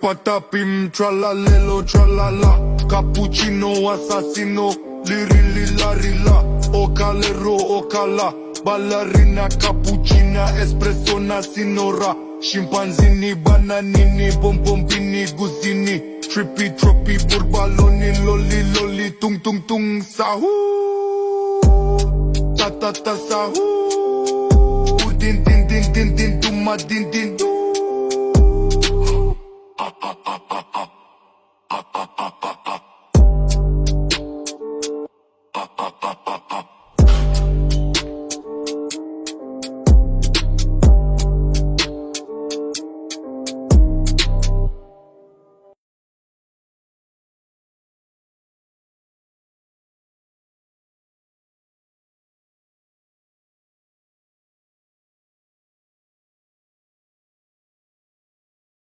patapim, tralalelo, tralala. Cappuccino, assassino, lirilarila. Ocalero, ocala. Ballerina, cappuccina, espresso, nasinora. Scimpanzini, bananini, bombombini, guzini. Trippy, troppy, burbaloni, loli, loli, tung, tung, tung, sahu. Ta, ta, ta, sahu. Din, din, din, din, din, duma, din, din, dum.